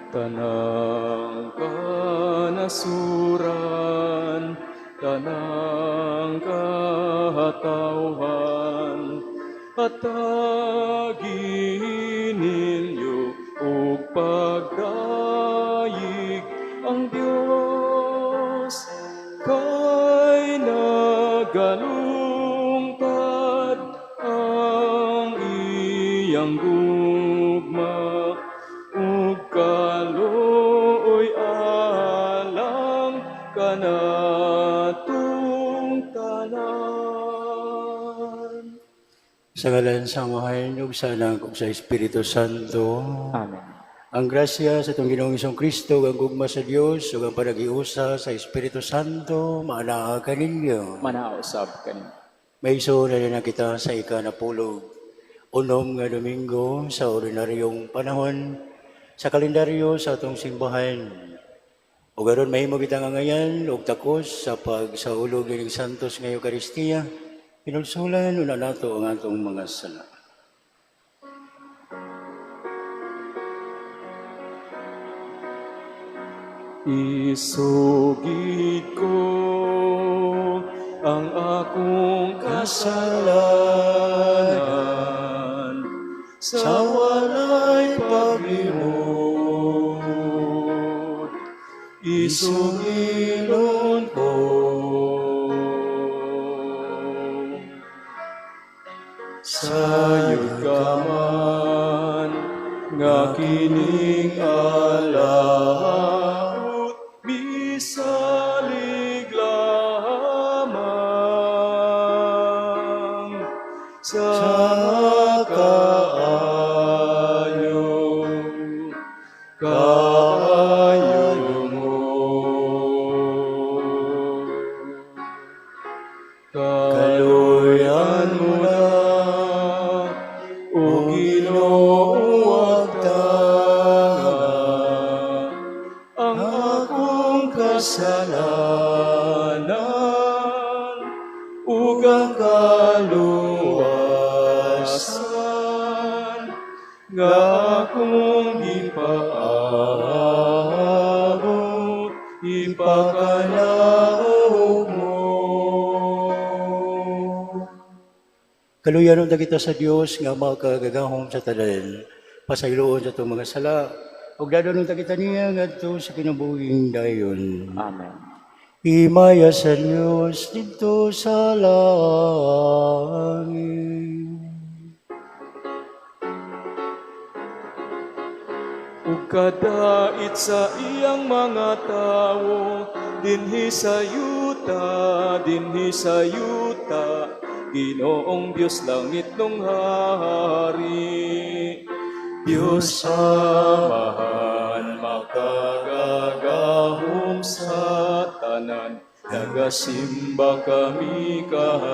Tanang kanasuran, tanang kahatawhan, at ninyo ug pagdayig ang Dios kay nagalungkad ang iyang gugma ug kaluoy alang kanatong tanan. Sa ngalan sa Amahan ug sa Anak ug sa Espiritu Santo. Amen. Ang grasya sa itong Ginoong Hesus Kristo, ang gugma sa Dios ug ang panagiusa sa Espiritu Santo maanaa kaninyo. Manausab kanin. May iso na kita sa ikanapulog. Unom nga Domingo sa ordinaryong panahon sa kalendaryo sa atong simbahan. O garon mahimo kitang angayan ug takos sa pagsaulog ng santos nga Eucharistia. Pinulsulan una nato ang atong mga sala. Isugid ko ang akong kasalanan sa walay paglimot. Isugilon ko sayod ka man nga kining alaut bisalig lamang sa kaayo mo. Kaluyan mo na, O Ginoo, wagtanga ang akong kasalanan ug ang kaluwasan nga akong ipaabot, ipakalaog mo. Kaluyanon na kita sa Dios nga makagagahom sa tanan, pasayloon sa itong mga sala, ug dadalon ta kita niya ngadto sa kinabuhing dayon. Amen. Himaya sa Dios dito sa langit. Ug kadait sa iyang mga tawo, dinhi sa yuta, Ginoong Diyos langit nung hari. Diyos Amahan, makagagahom sa tanan, nagasimba kami kanimo.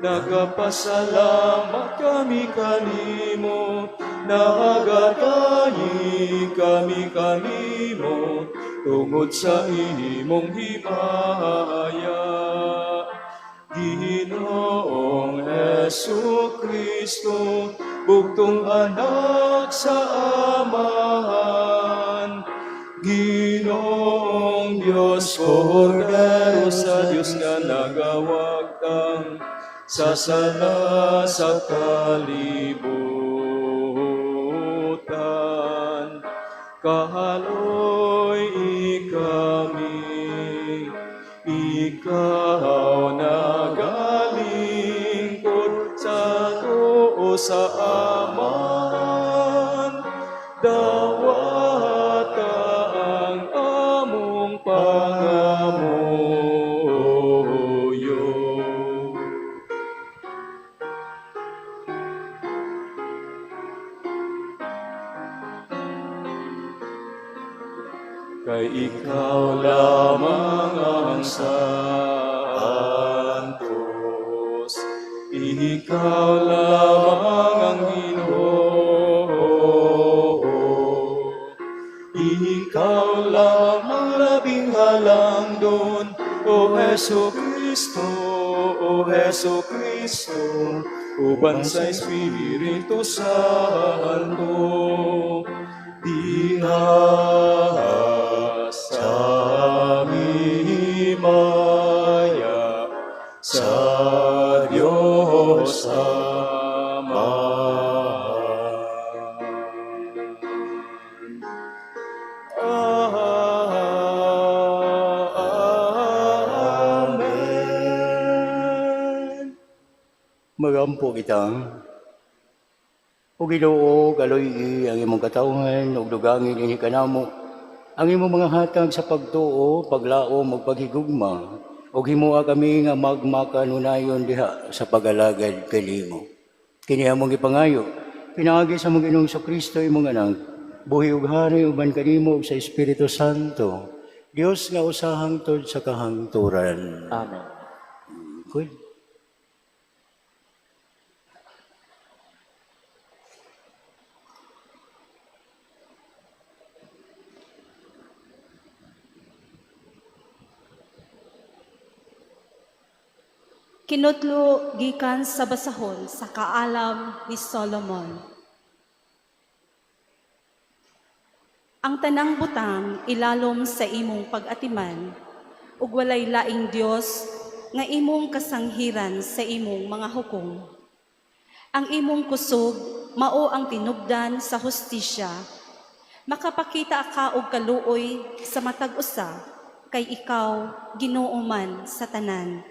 Nagapasalamat kami kanimo, nagadayi kami kanimo, tungod sa imong himaya. Ginoong Hesu Kristo, bugtong anak sa Amahan. Ginoong Diyos, Kordero sa Diyos nga nagawagtang sa sala sa kalibutan. Kahaloy kami, ikaw nagalingkod sa tuo sa Amahan. Dawata ang among pangamuyo. Kay ikaw lamang ang santos, ikaw lamang ang Ginoo, ikaw lamang labing halangdon, O Hesu Kristo, uban sa Espiritu Santo, diha sa himaya sa Diyos Amahan. Amen. Magampo kita. O Ginoo, kaloy ang imong katawhan, ug dugangin ini kanamo. Ang imong mga hatag sa pagtuo, paglao, magpaghigugma, ug himuha kami nga magmakanunayon diha sa pag-alagad kanimo. Kini among ipangayo, pinaagi sa mong Ginoong Kristo imong anak, buhi ug hari uban kanimo ug sa Espiritu Santo, Dios nga usahang tod sa kahangturan. Amen. Good. Kinutlo gikan sa basahon sa kaalam ni Solomon. Ang tanang butang ilalom sa imong pag-atiman, ug walay laing Dios nga imong kasanghiran sa imong mga hukom. Ang imong kusog mao ang tinubdan sa hustisya. Makapakita ka og kaluoy sa matag usa, kay ikaw Ginoo man sa tanan.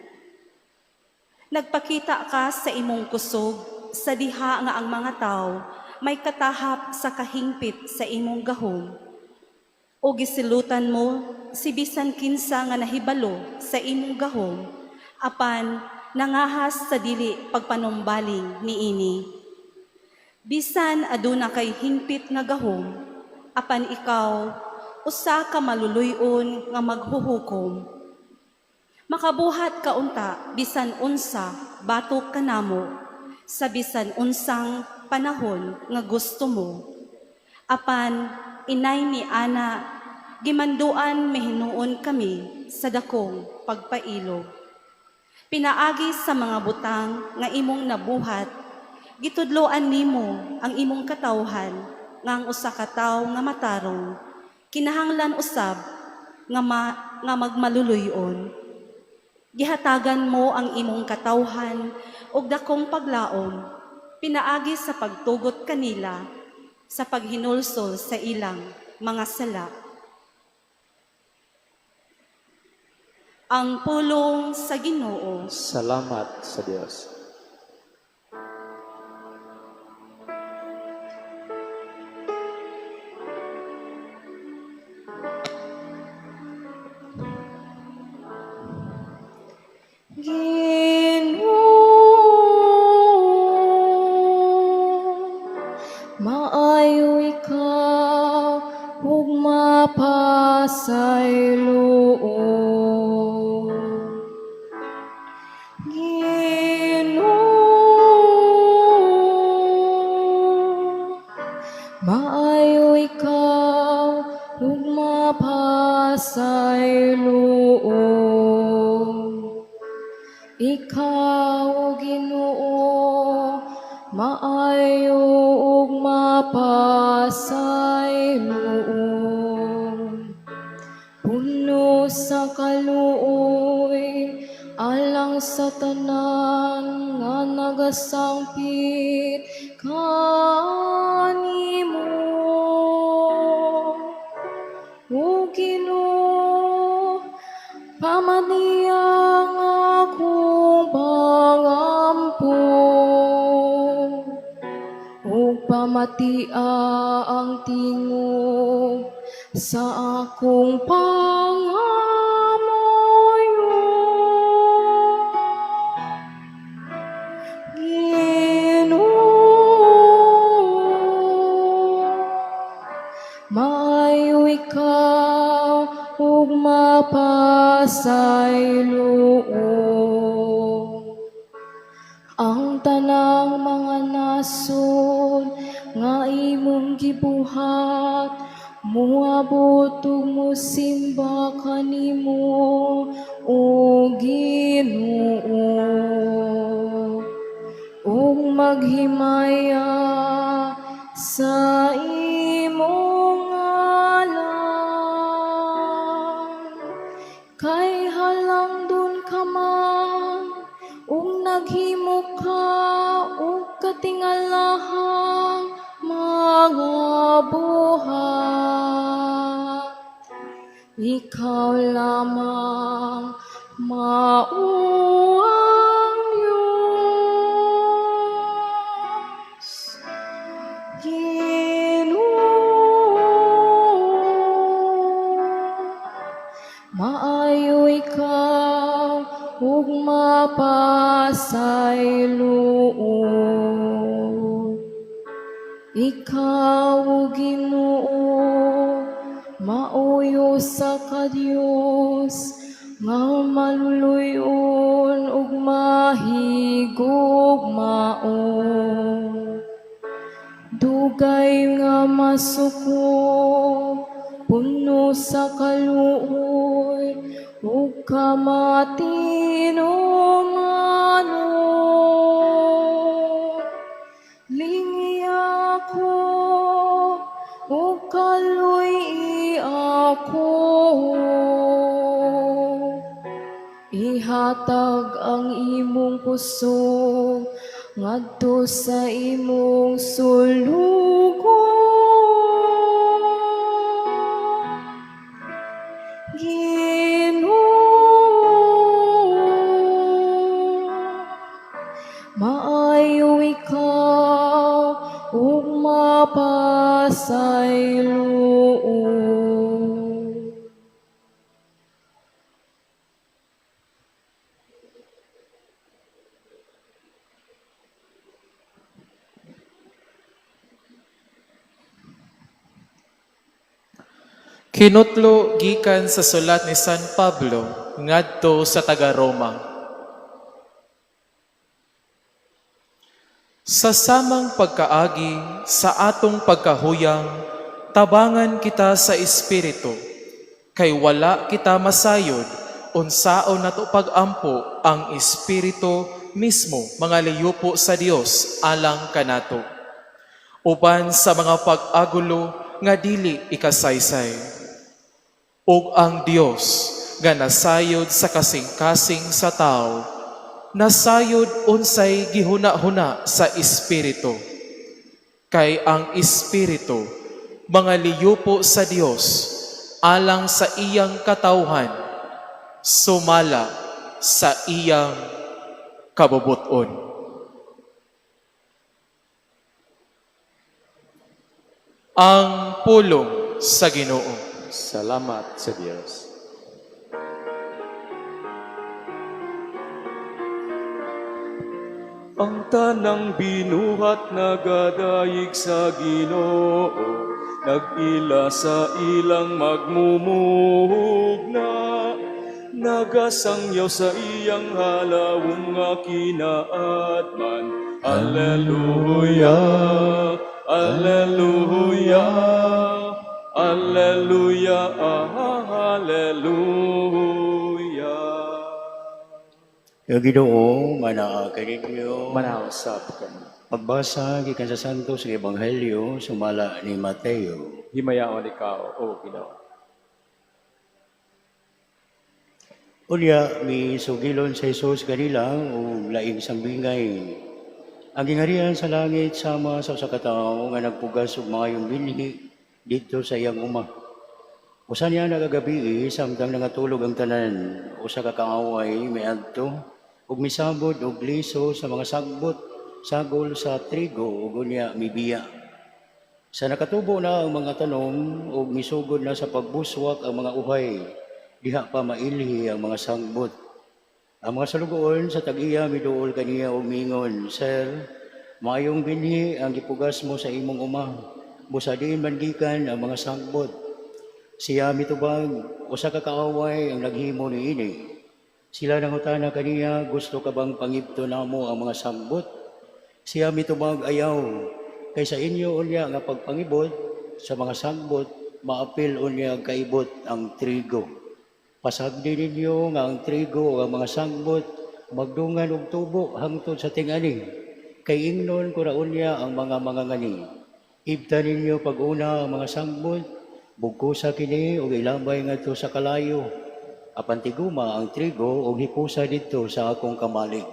Nagpakita ka sa imong kusog sa diha nga ang mga tao may katahap sa kahingpit sa imong gahom. O gisilutan mo si bisan kinsa nga nahibalo sa imong gahom, apan nangahas sa dili pagpanumbaling niini. Bisan aduna kay hingpit nga gahom, apan ikaw usa ka maluluyon nga maghuhukom. Makabuhat ka unta bisan unsa batok kanamo sa bisan unsang panahon nga gusto mo. Apan inay ni ana gimanduan mihinuon kami sa dakong pagpailog. Pinaagi sa mga butang nga imong nabuhat, gitudloan nimo ang imong katawhan nga ang usa ka tawo nga matarong, kinahanglan usab nga magmaluluyon. Gihatagan mo ang imong katawhan og dakong paglaom, pinaagi sa pagtugot kanila sa paghinulsol sa ilang mga sala. Ang pulong sa Ginoo. Salamat sa Diyos. Maayo ikaw ug mapasay loob. Ginoo, maayo ikaw ug mapasay loob. Ikaw, Ginoo, maayo ug mapasay loob. Puno sa kaluoy alang sa tanan nga nagasangpit kanimo. O Ginoo, pamaniyang akong pangampo. Ug pamatia ang tingog sa akong pangamoyo. Ginoo, maayo ikaw ug mapasay loob. Ang tanang mga nasod nga imong gibuhat, muabot ug musimba kanimo, O Ginoo. Ug naghimo ka o katingalahang mga buhat. Ikaw lamang mauang Diyos. Maayo ikaw ug mapasayloon. Ikaw o Ginoo mauyo sa ka-Dios nga maluluyon ug mahigugmaon. Dugay nga masuko puno sa kaluoy ug kamatinumanon. Lingi ako ug kaluy ako. Ihatag ang imong puso ngadto sa imong sulugon. Maayo ikaw ug mapasayloon. Kinutlo gikan sa sulat ni San Pablo ngadto sa taga-Roma. Sa samang pagkaagi sa atong pagkahuyang, tabangan kita sa Espiritu, kay wala kita masayod, unsaon nato pagampo ang Espiritu mismo mga liyupo sa Dios alang kanato. Uban sa mga pag-agulo nga dili ikasaysay. Ug ang Dios nga nasayod sa kasing-kasing sa tao, nasayod unsay gihuna-huna sa Espiritu. Kay ang Espiritu, mga liyupo sa Dios, alang sa iyang katawhan, sumala sa iyang kabubuton. Ang pulong sa Ginoo. Salamat sa Diyos. Ang tanang binuhat nagadayig sa Ginoo, nag-ila sa ilang magmumugna, nagasangyaw sa iyang halawong nga kinaatman. Alleluia, Alleluia, Alleluia, Alleluia. Yo Ginoo, manaa kaninyo. Manausap kami. Pagbasa gikan sa Santo sa Ebanghelyo sumala ni Mateo. Himayaon ikaw, O Ginoo. Unya mi sugilon sa Jesus kanila o laing sambingay. Ang gingarihan sa langit sama sa usa ka tawo nga nagpugas og maayong binhi didto sa iyang uma. Usa niya nagagabi samtang nangatulog ang tanan, usa ka kaaway miadto ug misabot og liso sa mga sagol sa trigo ug unya mibiya. Sa nakatubo na ang mga tanom ug misugod na sa pagbuswak ang mga uhay, diha pa mailhi ang mga sangbot. Ang mga salugoon sa tag-iya miduol kaniya og mingon, Sir, maayong binhi ang gipugas mo sa imong uma, busadin man gikan ang mga sangbot. Siya mitubag, usa ka kaaway ang naghimo niini. Sila nangutana kaniya, gusto ka bang pangibto namo ang mga sangbot? Siya mitubag, ayaw. Kaysa inyo unya nga pagpangibot sa mga sangbot, maapil unya kaibot ang trigo. Pasagdi ninyo nga ang trigo o ang mga sangbot magdungan og tubo hangtod sa tinganing. Kay ingnon ko unya ang mga ngani. Ibta ninyo pag-una ang mga sangbot, bugkusa kini o ilambay ngadto sa kalayo. Apan tiguma ang trigo o hipusa didto sa akong kamalig.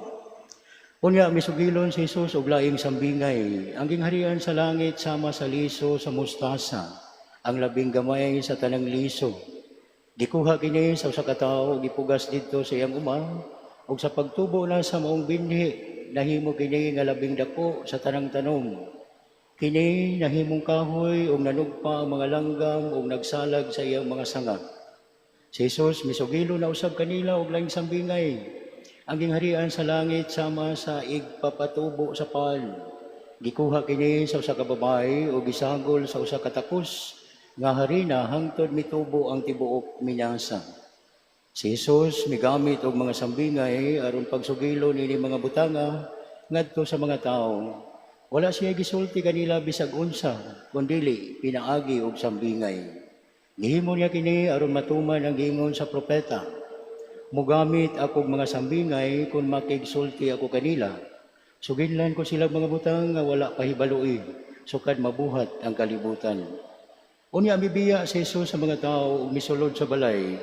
Unya misugilon si Jesus og laing sambingay, ang gingharian sa langit sama sa liso sa mustasa, ang labing gamay sa tanang liso. Gikuha kini sa usa ka tawo, gipugas didto sa iyang uma, ug sa pagtubo na sa maong binhi, nahimo kini nga labing dako sa tanang tanom. Kini nahimong kahoy ug nanugpa ang mga langgam ug nagsalag sa iyang mga sanga. Si Jesus misugilo na usab kanila og laing sambingay. Ang gingharian sa langit sama sa igpapatubo sa pan. Gikuha kini sa usa ka babae o gisagol sa usa ka takos nga harina hangtod mitubo ang tibuok minasa. Si Jesus migamit og mga sambingay aron pagsugilo nini mga butanga ngadto sa mga tawo. Wala siya gisulti kanila bisag unsa, kundili pinaagi og sambingay. Gihimo niya kini aron matuman ang giingon sa propeta. Mugamit ako mga sambingay kung makigsulti ako kanila. Suginlan ko sila mga butang nga wala pahibaloi, sukad mabuhat ang kalibutan. Unya mibiya si Jesus sa mga tao ug misulod sa balay.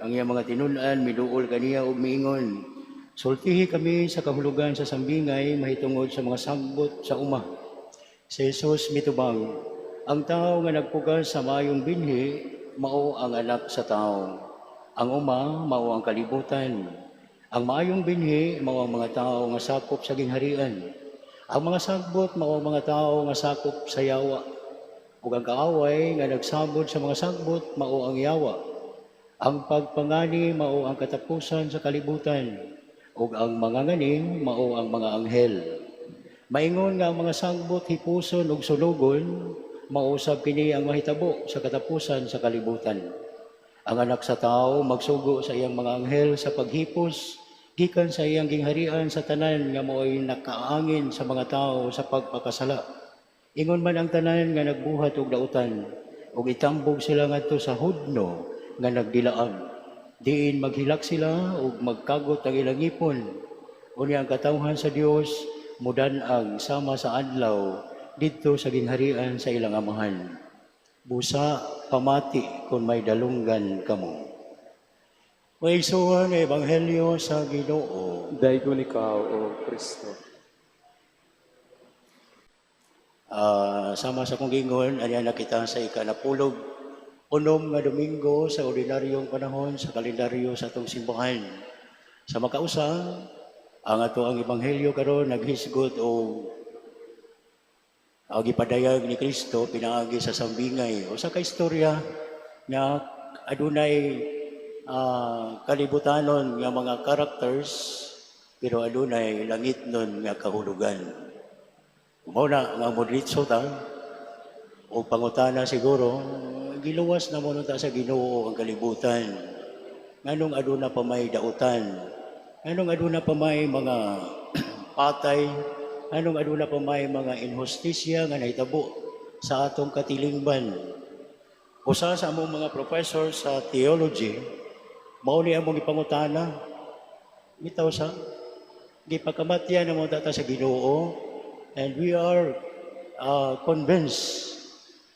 Ang iyang mga tinun-an miduol kaniya ug miingon, sultihi kami sa kahulugan sa sambingay mahitungod sa mga sagbot sa uma. Si Jesus mitubang, ang tao nga nagpugas sa mayong binhi, mao ang anak sa tao. Ang uma, mao ang kalibutan. Ang maayong binhi, mao ang mga tao nga sakop sa gingharian. Ang mga sagbot, mao ang mga tao nga sakop sa yawa. Ug ang kaaway nga nagsabot sa mga sagbot, mao ang yawa. Ang pagpangani, mao ang katapusan sa kalibutan. Ug ang mga nganing, mao ang mga anghel. Maingon nga ang mga sagbot, hipuson ug sulugon, mausab kini ang mahitabo sa katapusan sa kalibutan. Ang anak sa tao magsugo sa iyang mga anghel sa paghipos, gikan sa iyang gingharian sa tanan nga mao'y nakaangin sa mga tao sa pagpakasala. Ingon man ang tanan nga nagbuhat og dautan, ug itambog sila ngadto sa hudno nga nagdilaag. Diin maghilak sila ug magkagot ang ilang ngipon. Unya ang katawhan sa Dios mudan-ag sama sa adlaw didto sa gingharian sa ilang amahan. Busa pamati kung may dalunggan kamo. Maigsuhan ang Ebanghelyo sa Ginoo. Daigon ikaw, O Kristo. Sama sa kong gingon, aniya na kita sa ikanapulog, unom nga Domingo sa ordinaryong panahon sa kalendaryo sa atong simbahan. Sa makausa, ang ato ang Ebanghelyo karon naghisgot o gipadayag ni Kristo pinaagi sa sambingay. O sa kaistorya nga adunay kalibutanon nga mga characters pero adunay langit nun nga kahulugan. Muna nga modritso ta o pangutana siguro giluwas na mo ta sa Ginoo ang kalibutan. Nganong aduna pa may dautan? Nganong aduna pa may mga patay? Anong aduna pa may mga inhustisya nga nahitabo sa atong katilingban. Usa sa among mga professor sa theology, mao ni among ipangutana, bitaw sa gipakamatyan na mo ta sa Ginoo, and we are convinced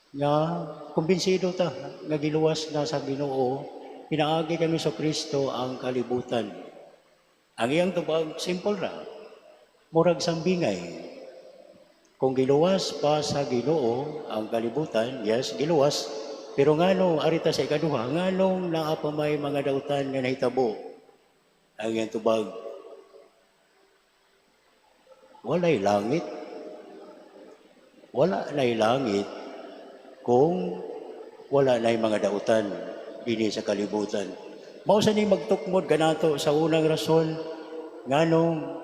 nga kumbinsido ta nga giluwas na sa Ginoo, pinaagi kami sa Kristo ang kalibutan. Ang iyang tubag simple ra. Murag sambingay. Kung giluwas pa sa Ginoo ang kalibutan, yes, giluwas. Pero ngano arita sa ikaduha, nganong naa pa may mga dautan nga nahitabo ang iyang tubag. Walay langit. Wala na'y langit kung wala na'y mga dautan dinhi sa kalibutan. Mao sa ni magtukmod kanato sa unang rason nganong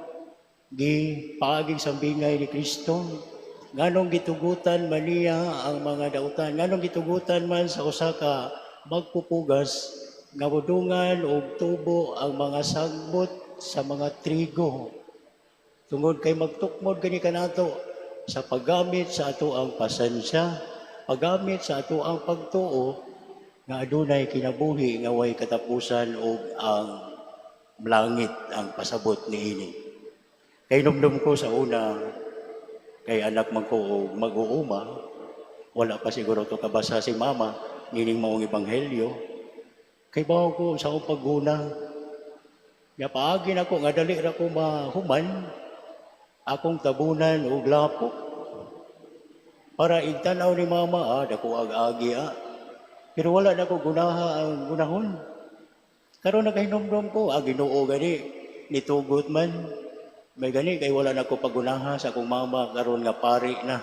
paaging sambingay ni Kristo, nganong gitugutan man niya ang mga dautan, nganong gitugutan man sa usa ka magpupugas nga budungan og tubo ang mga sagbot sa mga trigo. Tungod kay magtukmod gani kanato sa paggamit sa ato ang pasensya, paggamit sa ato ang pagtuo nga adunay kinabuhi nga way katapusan ug ang langit ang pasabot niini. Kay numdum ko sa una, kay anak man ko mag-uuma, wala pa siguro to kabasa si mama, nining maong Ebanghelyo. Kay bawo ko sa akong pagguna, paagi na ko, nga dali ra ko mahuman, akong tabunan og lapok para igtanaw ni mama dako ag-agi pero wala na ko gunaha ang gunahon. Karon nagahinomdom ko Ginoo gani nitugot man may gani kay wala na ko pagunaha sa akong mama karon nga pari na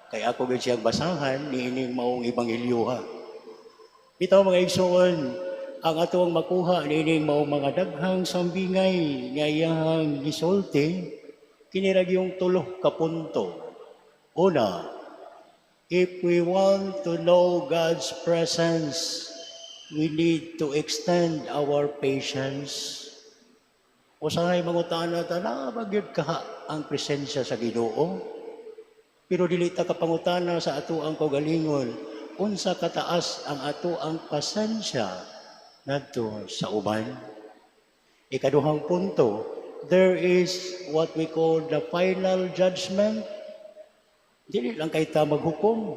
kay ako gid siyang basahan niining maong ebanghelyo Bitaw mga igsoon, ang atong makuha nining mao mga daghang sambingay nga iyang gisulti kinirag yung tulo ka punto. Una, if we want to know God's presence, we need to extend our patience. Usahay mangutana ta na magyud ka ang presensya sa Ginoo. Pero dili ta kapangutana sa ato ang kaugalingon unsa kataas ang ato ang pasensya ngadto sa uban. Ikaduhang punto, there is what we call the final judgment. Dili lang kay ta maghukom.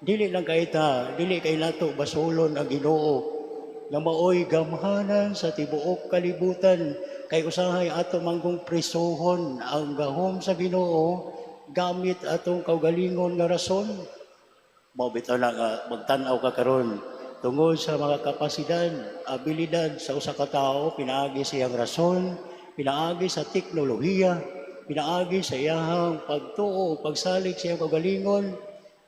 Dili kay nato basulon ang Ginoo nga maoy gamhanan sa tibuok kalibutan kay usahay ato manggong prisohon ang gahom sa Ginoo gamit atong kaugalingon nga rason. Mao bitaw na magtan-aw ka karon tungod sa mga kapasidad, abilidad sa usa ka tawo, pinaagi sa iyang rason, pinaagi sa teknolohiya, pinaagi sa iyang pagtuo, pagsalig sa iyang kaugalingon,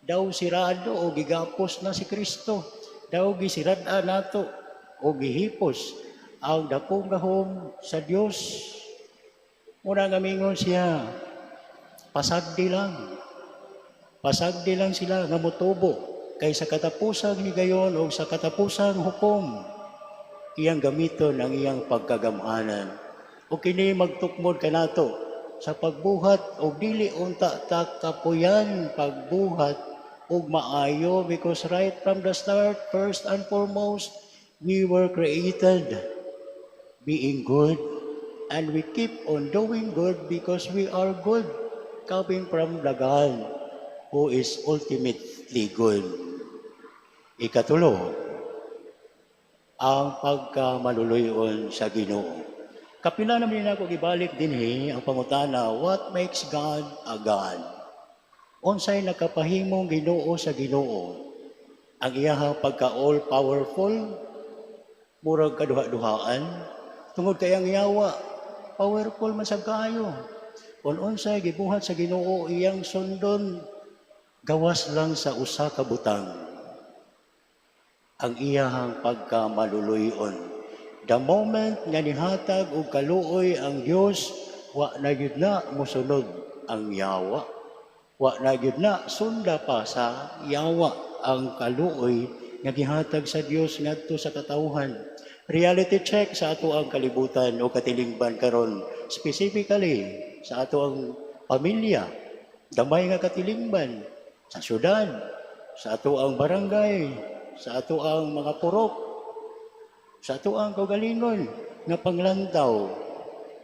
daw sirado o gigapos na si Kristo, daw gisirad-an nato o gihipos ang dakong gahom sa Dios. Muna nga mingon siya, pasagdi lang sila nga motubo kay sa katapusang higayon o sa katapusang hukom iyang gamiton ang iyang pagkagamhanan. O kini magtukmod kanato sa pagbuhat o dili unta ta kapuyan pagbuhat og maayo because right from the start, first and foremost, we were created being good and we keep on doing good because we are good coming from the God who is ultimately good. Ikatulo, ang pagkamaluluyon sa Ginoo. Kapila naman ako gibalik dinhi ang pangutana, what makes God a God? Unsay nakapahimong Ginoo sa Ginoo? Ang iyahang pagka all powerful, murag kaduha-duhaan, tungod kay ang yawa, powerful man sab kaayo. Kung unsay gibuhat sa Ginoo iyang sundon, gawas lang sa usa ka butang ang iyahang pagkamaluluyon. The moment nga nihatag og kaluoy ang Dios, wa na gyud na mosunod ang yawa. Wa na gyud na sunda pa sa yawa ang kaluoy nga gihatag sa Dios ngadto sa katawhan. Reality check sa ato ang kalibutan o katilingban karon, specifically sa ato ang pamilya, gamay nga katilingban sa syudad, sa ato ang barangay, sa ato ang mga purok, sa ato ang kaugalingon nga panglantaw,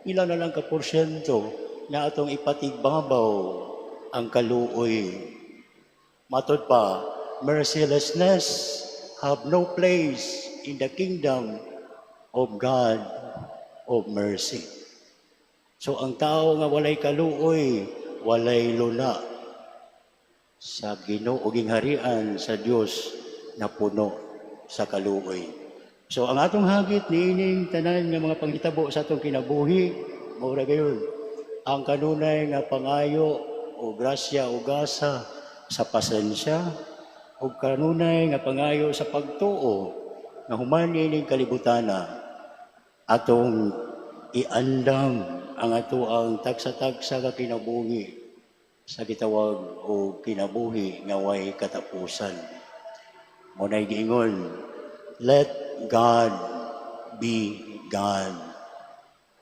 ilan na lang ka porsyento na atong ipatigbabaw ang kaluoy. Matod pa, mercilessness have no place in the kingdom of God of mercy. So ang tao nga walay kaluoy, walay luna sa Ginoo gingharian sa Dios na puno sa kaluoy. So ang atong hagit niining tanan nga mga panghitabo sa atong kinabuhi mao ra gayon ang kanunay nga pangayo o grasya o gasa sa pasensya o kanunay nga pangayo sa pagtuo nga human niining kalibutana atong iandam ang ato ang tagsa-tagsa ka kinabuhi sa gitawag o kinabuhi nga way katapusan. Munay giingon, let God be God.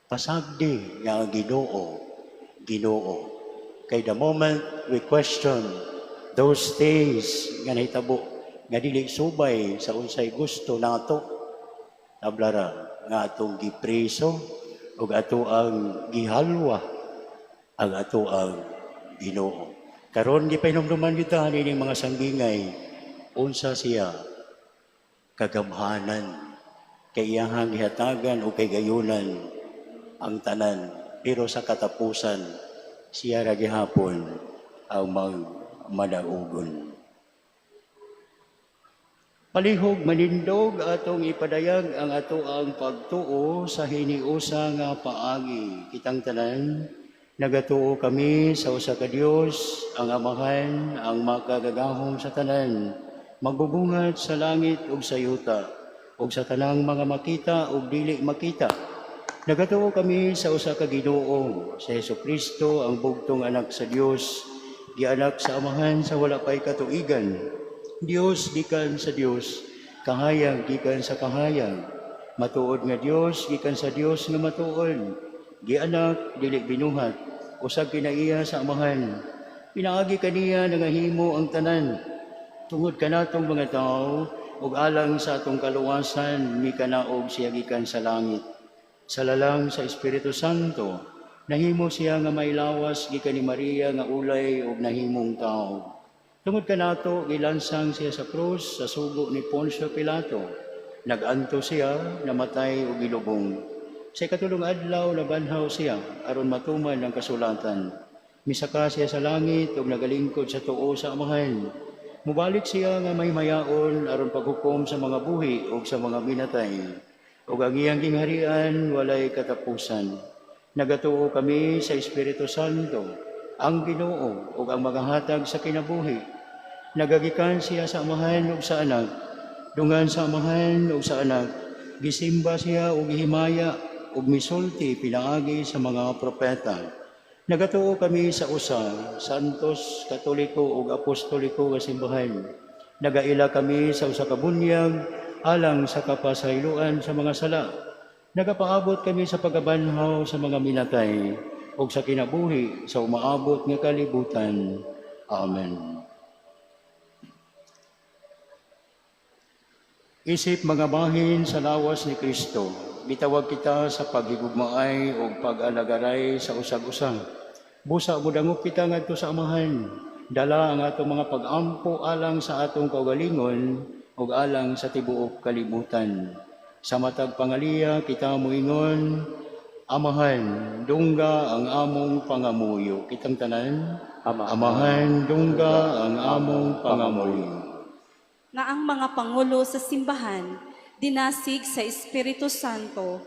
Pasagdi nga ang Ginoo. Kay the moment we question those things nga nahitabo, nga dili subay sa unsay gusto nato, tablara nga atong gipreso ug ato ang gihalwa ang ato ang Ginoo. Karon gipahinumduman kita nining mga sanggingay unsa siya kagamhanan kay iyahang gihatagan o kay gayunan ang tanan pero sa katapusan siya ra gihapon ang magmadaugon. Palihog manindog atong ipadayag ang ato ang pagtuo sa hiniusa nga paagi. Kitang tanan, nagatuo kami sa usa ka Dios, ang Amahan, ang makagagahom sa tanan, magbubungat sa langit ug sa yuta, ug sa tanang mga makita ug dili makita. Nagatuo kami sa usa ka Ginoo, sa Hesukristo, ang bugtong anak sa Dios, gianak sa Amahan sa wala pay katuigan. Dios gikan sa Dios, kahayag gikan sa kahayag. Matuod nga Dios gikan sa Dios nga matuod. Gianak dili binuhat, usab kinaiya sa Amahan. Pinaagi kaniya nangahimo ang tanan. Tungod kanatong mga tao ug alang sa atong kaluwasan mikanaog siya gikan sa langit. Sa lalang sa Espiritu Santo, nahimo siya nga may lawas gikan ni Maria nga ulay ug nahimong tao. Tungod kanato gilansang siya sa krus sa sugo ni Poncio Pilato. Naganto siya, namatay ug gilubong. Sa ikatulong adlaw nabanhaw siya aron matuman ang kasulatan. Misaka siya sa langit ug nagalingkod sa tuo sa Amahan. Mubalik siya nga may mayaon aron paghukom sa mga buhi ug sa mga minatay. Ug ang iyang gingharian walay katapusan. Nagatuo kami sa Espiritu Santo, ang Ginoo ug ang magahatag sa kinabuhi. Nagagikan siya sa Amahan ug sa Anak, dungan sa Amahan ug sa Anak, gisimba siya ug gihimaya ug misulti pinaagi sa mga propeta. Nagatuo kami sa usa, santos, katoliko ug apostoliko nga simbahan. Nagaila kami sa usa ka bunyag alang sa kapasayloan sa mga sala. Nagapaabot kami sa pagabanhaw sa mga minatay ug sa kinabuhi sa umaabot nga kalibutan. Amen. Isip mga bahin sa lawas ni Kristo, bitawag kita sa paghigugmaay o pag-alagaray sa usag-usa. Busa mudangop kita ngadto sa Amahan, dala ang atong mga pag-ampo alang sa atong kaugalingon ug alang sa tibuok kalibutan. Sa matag pangaliya kita moingon, Amahan, dungga ang among pangamuyo. Kitang tanan, Amahan, dungga ang among pangamuyo. Nga ang mga pangulo sa simbahan, dinasig sa Espiritu Santo,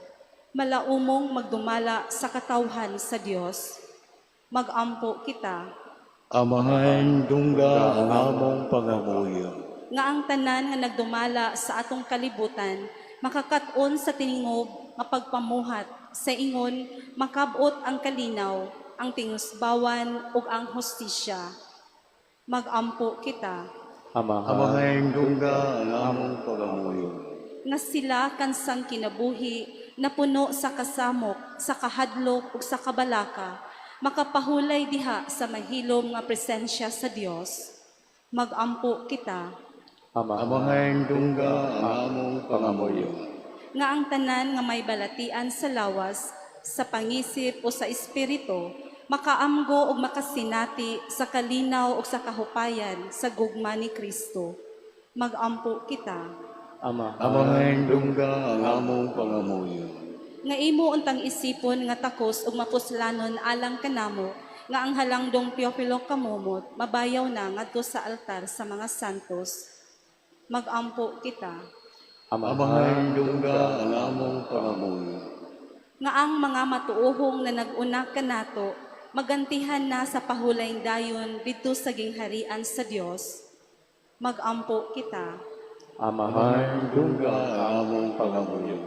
malaumong magdumala sa katawhan sa Dios. Magampo kita. Amahan, dungga ang among pangamuyo. Nga ang tanan nga nagdumala sa atong kalibutan, makakaton sa tiningob nga pagpamuhat sa ingon, makabot ang kalinaw, ang tingusbawan ug ang hostisya. Magampo kita. Amahan, dungga ang among pangamuyo. Nga sila kansang kinabuhi, napuno sa kasamok, sa kahadlok ug sa kabalaka, makapahulay diha sa mahilom nga presensya sa Dios. Magampo kita. Amahan, dungga ang among pangamuyo. Nga ang tanan nga may balatian sa lawas, sa pangisip o sa espiritu, makaamgo ug makasinati sa kalinaw ug sa kahupayan sa gugma ni Kristo. Magampo kita. Amahan, dungga ang among pangamuyo. Nga imo untang isipon nga takos ug mapuslanon alang kanamo, nga ang halangdong Teofilo kamumot, mabayaw na ngadto sa altar sa mga santos. Magampo kita. Amahan, dungga ang among pangamuyo. Nga ang mga matuohong na nag-una kanato, magantihan na sa pahulayng dayon dito sa gingharian sa Dios. Magampo kita. Amahan, dungga ang among pangamuyo.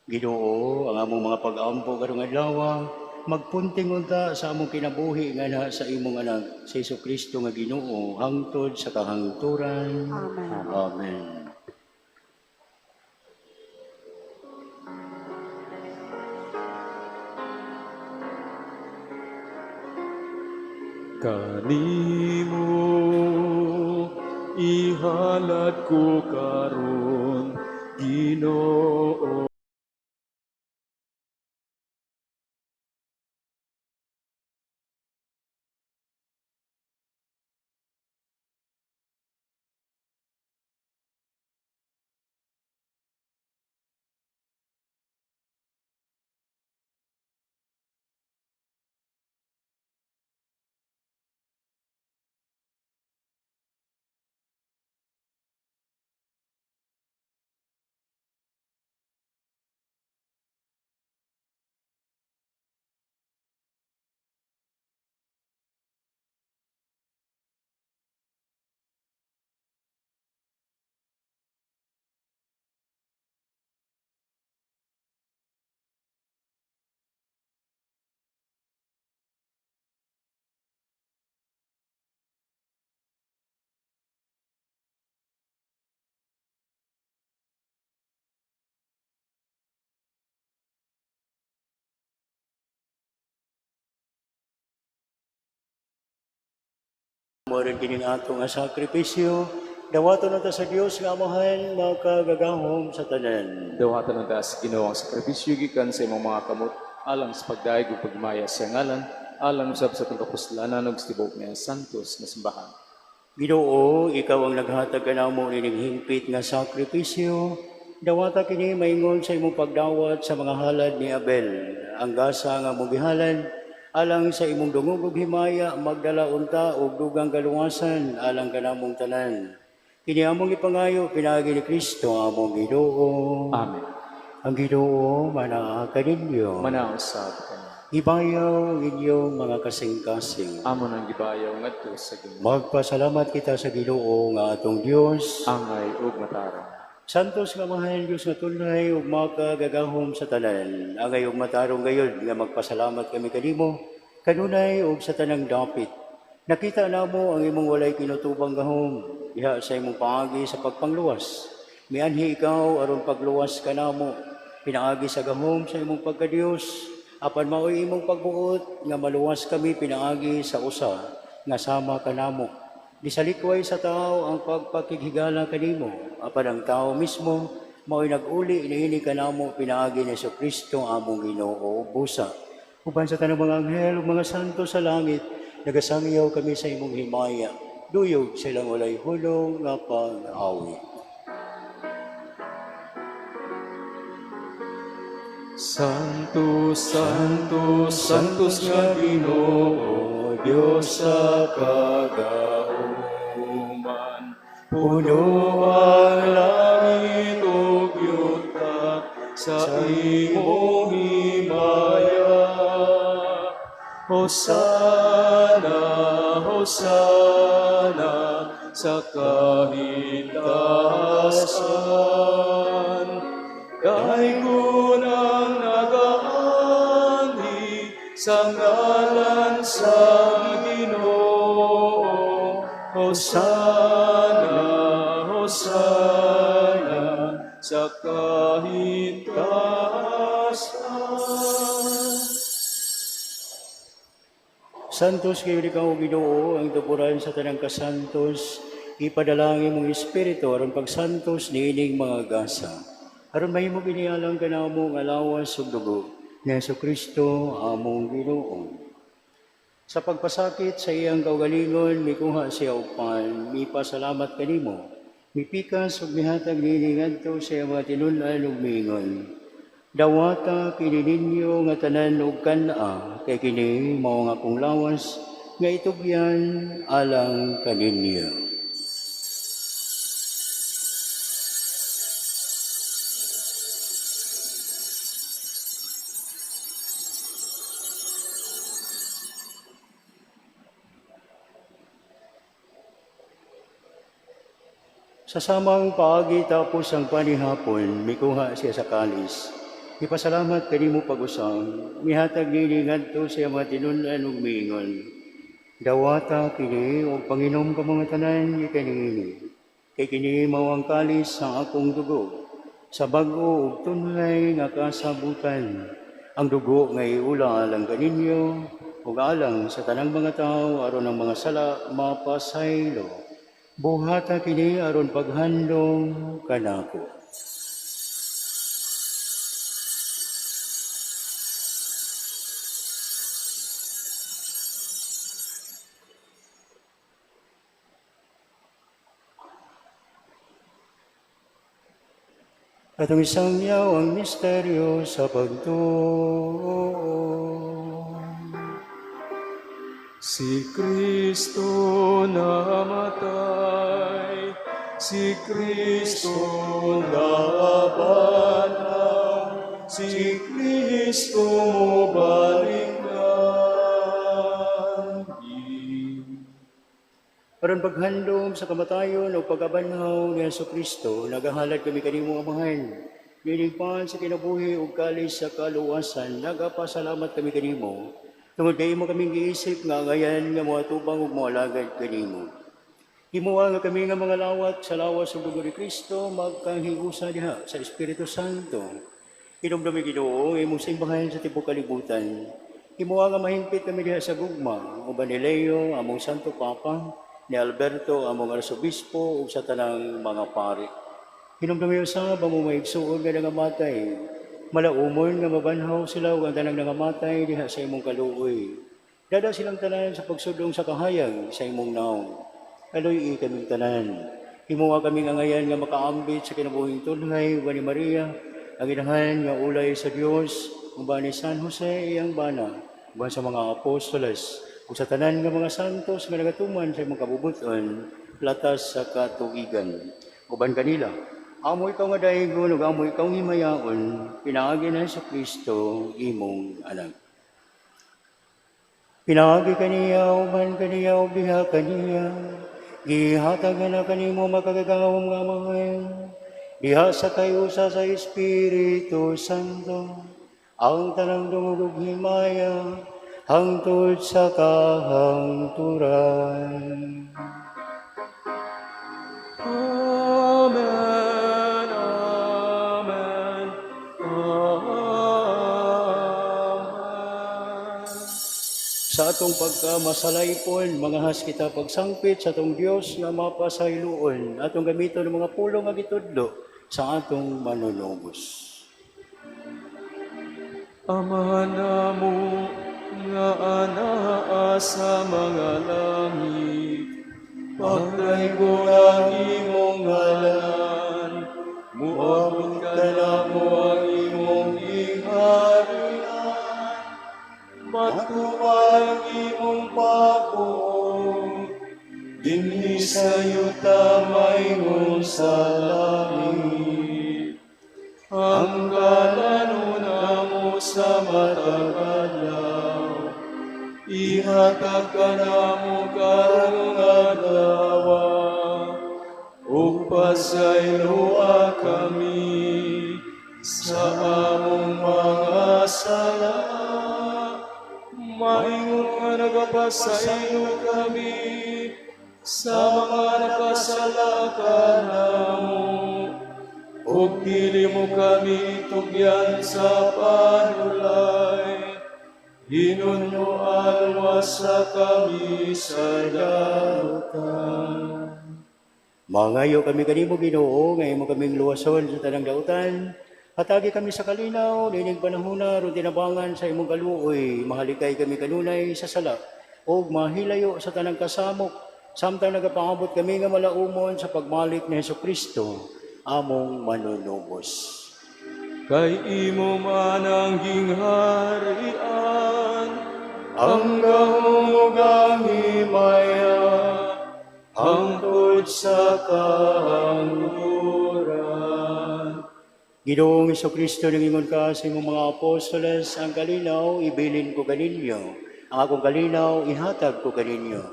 Ginoo, ang among mga pag-ampo karong adlaw, magpunting unta sa among kinabuhi nga na sa imong anak, sa Hesukristo nga Ginoo, hangtod sa kahangturan. Amen. Amen. Kanimo ihalad ko karon, Ginoo. Mo rin kining ato nga sakripisyo, dawaton na ta sa Dios nga amahan makagagahom sa tanan. Dawatan ng taas Ginoo ang sakripisyo gikan sa imong mga kamot alang sa pagdaig ug pagmaya sa ngalan alang usab sa pagkapuslanan ug tibok nga santos nga simbahan. Ginoo, ikaw ang naghatag kanamo nining hingpit nga sakripisyo. Dawata kini maingon sa imong pagdawat sa mga halad ni Abel, ang gasa nga mugihalad alang sa imong dungog ug himaya magdala unta og dugang kaluwasan alang kanamong tanan. Kini among ipangayo pinaagi ni Kristo among Ginoo. Amen. Ang Ginoo manaa kaninyo. Manaos sa kanya. Ibayaw ang inyong mga kasing-kasing. Amon ang gibayaw ngadto sa Ginoo. Magpasalamat kita sa Ginoo nga atong Dios. Angay ug matarong. Santos nga mahal Diyos nga tunay ug makagagahom sa tanan. Angay ug matarong gayud nga magpasalamat kami kanimo kanunay ug sa tanang dapit. Nakita namo ang imong walay kinutubang gahom diha sa imong paagi sa pagpangluwas. Mianhi ikaw aron pagluwas kanamo pinaagi sa gahom sa imong pagkadiyos. Apan mao'y imong pagbuot nga maluwas kami pinaagi sa usa nga sama kanamo. Di sa likway sa tao ang pagpakigigala kanimo, apan ang tao mismo mao'y nag-uli niini kanamo pinaagi ni Jesucristo among Ginoo busa. Uban sa tanang mga anghel ug mga santo sa langit, nagasangyaw kami sa imong himaya. Duyog silang walay hulong nga pag-awit. Santos, Santos, Santos nga Ginoo, Dios sa kagauman. Puno ang langit ug yuta sa imong himaya. Hosana, Hosana sa kahitasan. Kay kunang nagaani sa ngalan sa Ginoo. Hosana, Hosana sa kahitasan. Santos kayo ikaw, Ginoo, ang tupuran sa tanang kasantos, ipadalangin mong Espiritu aron pagsantos niining mga gasa. Aron mahimo binialang kanamo nga lawas ug dugo ni Jesucristo among Ginoo. Sa pagpasakit sa iyang kaugalingon, mikuha siya upan, mipasalamat kanimo, mipikas ug mihatag niini ngadto sa iyang mga tinun-an ug miingon. Dawata kini ninyo nga tanan ug kana, kay kini mao nga akong lawas nga itugyan alang kaninyo. Sa samang paagi tapos ang panihapon, mikuha siya sa kalis. Ipasalamat kanimo pag-usang, mihatag nini ngadto sa mga tinun-an ug miingon. Dawata kini ug panginom ka mga tanan ikanini. Kay kini mao ang kalis sa akong dugo. Sa bag-o ug tunay nga kasabutan. Ang dugo nga iula alang kaninyo ug alang sa tanang mga tawo aron ang mga sala mapasaylo. Buhata kini aron paghandong kanako. At ang isang yaw ang misteryo sa pagtuo. Si Kristo namatay, si Kristo nabanaw, si Kristo balikan. Aron paghandom sa kamatayon o pagkabanhaw ni Jesucristo, nagahalad kami kanimo amahan. Niligpan sa kinabuhi ug kalis sa kaluwasan, nagapasalamat kami kanimo. Tungod kay mo kaming giisip nga ngayan nga mga tubang ug mga lagad kanimo. Himuwa nga kami nga mga lawat sa lawas ug dugo ni Kristo magkahiusa diha sa Espiritu Santo. Hinumdumi Ginoo imong simbahan sa tibuok kalibutan. Himuwa nga mahingpit kami diha sa gugma uban ni Leo among Santo Papa, ni Alberto among arsobispo ug sa tanang mga pari. Hinumdumi usab ang maigsuon nga nangamatay. Malaumon nga mabanhaw sila ug ang tanang nangamatay diha sa imong kaluoy. Dada silang tanan sa pagsudong sa kahayag sa imong naong. Aloy kaming tanan. Himuha kaming angayan nga makaambit sa kinabuhing tunay wa ni Maria, ang inahan nga ulay sa Dios, uban ni San Jose iyang bana, uban sa mga apostoles, ug sa tanan nga mga santos nga nagatuman sa imong kabubuton, latas sa katuigan. Uban kanila, amo ikaw nga dayigon ug amo ikaw himayaon, pinaagi na sa Kristo imong anak. Pinaagi kaniya, uban kaniya, ug diha kaniya, gihatag na kanimo makagagawang nga mga diha sa kayusa sa Espiritu Santo, ang tanang dungog ug himaya, hangtod sa kahangturan. Amen, amen, amen. Sa atong pagkamasalaypon, mangahas kita pagsangpit sa atong Dios nga mapasayloon, atong gamiton ng mga pulong nga gitudlo sa atong manunubos. Amahan namo nga anaa sa mga langit, Paglaygo ang imong ngalan, muabot ka na mo ang imong iharian, matuwa ang imong pagbuong, dinhi sa yuta mayroon sa langit. Ang kalanuna mo sa matagalaw, ihatag ka na mo karong adlaw, ug pasayloa kami sa among mga sala. Maingon nga nagapasaylo kami sa mga nakasala kanamo, ug dili mo kami tugyan sa panulay, hinunuan wasa kami sa dautan. Mangayo kami kanimo Ginoo, ngayon mo kaming luwason sa tanang dautan. Hatagi kami sa kalinaw, nining panahona, ron tinabangan sa imong kaluoy, mahalikay kami kanunay sa sala, o mahilayo sa tanang kasamok, samtang nagapaabot kami nga malaumon sa pagmalik ni Hesukristo, among manunubos. Kay imo man ang gingharian, Ang kahumugang himaya, hangtod sa kahangturan. Ginoong Hesukristo, nangingon ka sa imong mga apostoles, ang kalinaw, ibilin ko kaninyo. Ang akong kalinaw, ihatag ko kaninyo.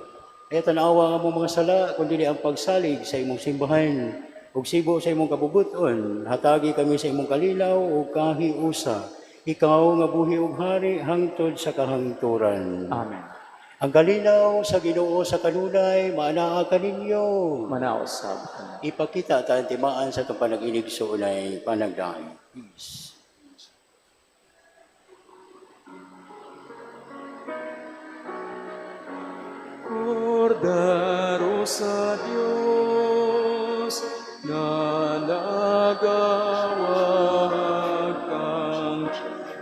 Kaya tanawa nga mong mga sala, kundi ang pagsalig sa imong simbahan, ug sibo sa imong kabubuton, hatagi kami sa imong kalinaw ug kahiusa. Ikaw nga buhi ug hari hangtod sa kahangturan. Amen. Ang kalinaw sa Ginoo sa kanunay, maanaa kaninyo. Manaos sab. Ipakita ta ang timaan sa itong panag-inig sa unay panagdaing. Peace. Kordero sa Diyos, na nagawag kang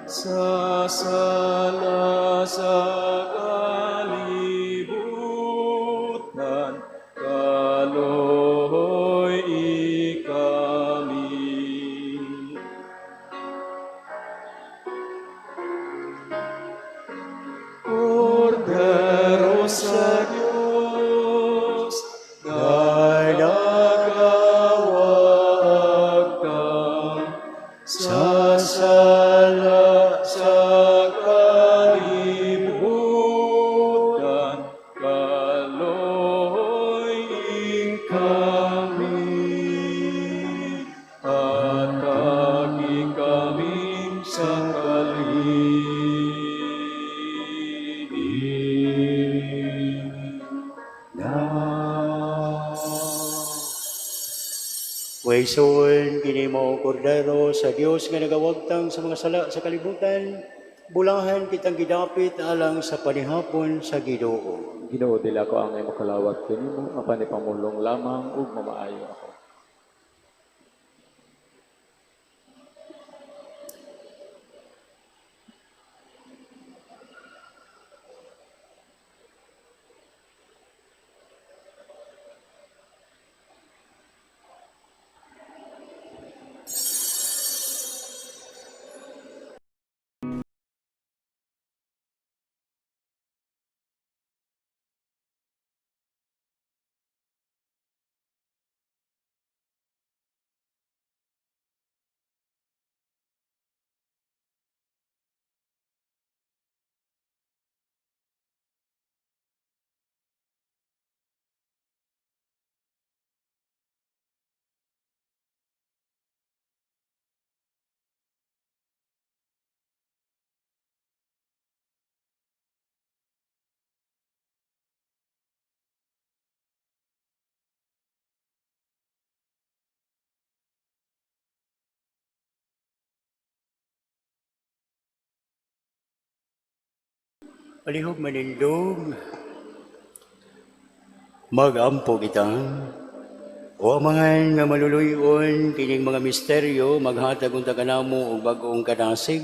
sasala sa kalibutan, kaloy ikami. Kordero sa Diyos, na nagawag kang sasala sa kalibutan, kaloy kami, at kagi kami sa Wayson, kini mo kordero sa Dios nga nagawagtang sa mga sala sa kalibutan, bulahan kitang gidapit alang sa panihapon sa Ginoo. Ginoo dila ko ang imo kalawat kanimo apan ipamulong lamang ug mamaayo ako. Palihog manindog, magampo kita. O mga nga maluluyon, kining mga misteryo, maghatag unta kanamo og bag-ong kanasig.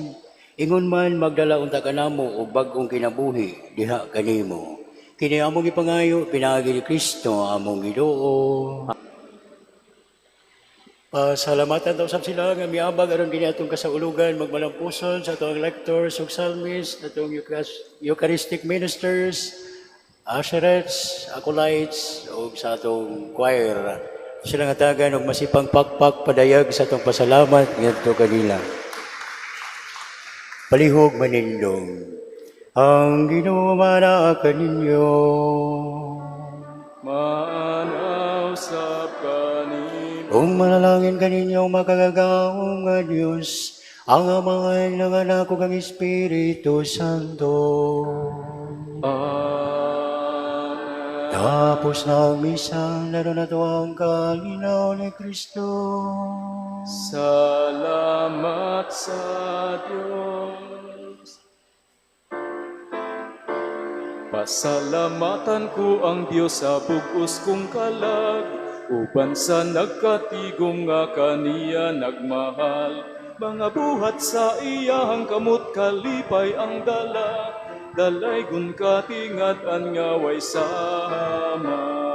Ingon man magdala unta kanamo og bag-ong kinabuhi, diha kanimo. Kini among ipangayo, pinaagi ni Kristo, among Ginoo. Pasalamatan daw sab sila nga miabag aron kini atong kasaulugan magmalampuson sa atong lectors ug psalmists, atong Eucharistic ministers, usherets, acolytes ug sa atong choir. Sila nga tagan og masipang pakpak padayag sa atong pasalamat ngadto kanila. Palihog manindong ang Ginoo manaa kaninyo. Maanaw sa kanimo Kung manalangin kaninyo makagagaong nga Diyos, ang amahan ng anak ug ang Espiritu Santo. Amen. Tapos na ang misa, laro na to ang kalinaw ni Kristo. Salamat sa Diyos. Pasalamatan ko ang Diyos sa bug-os kong kalag, uban sa nagkatigom nga kaniya nagmahal. Mga buhat sa iyahang kamot kalipay ang dala, dalaygon katingad an nga way sama.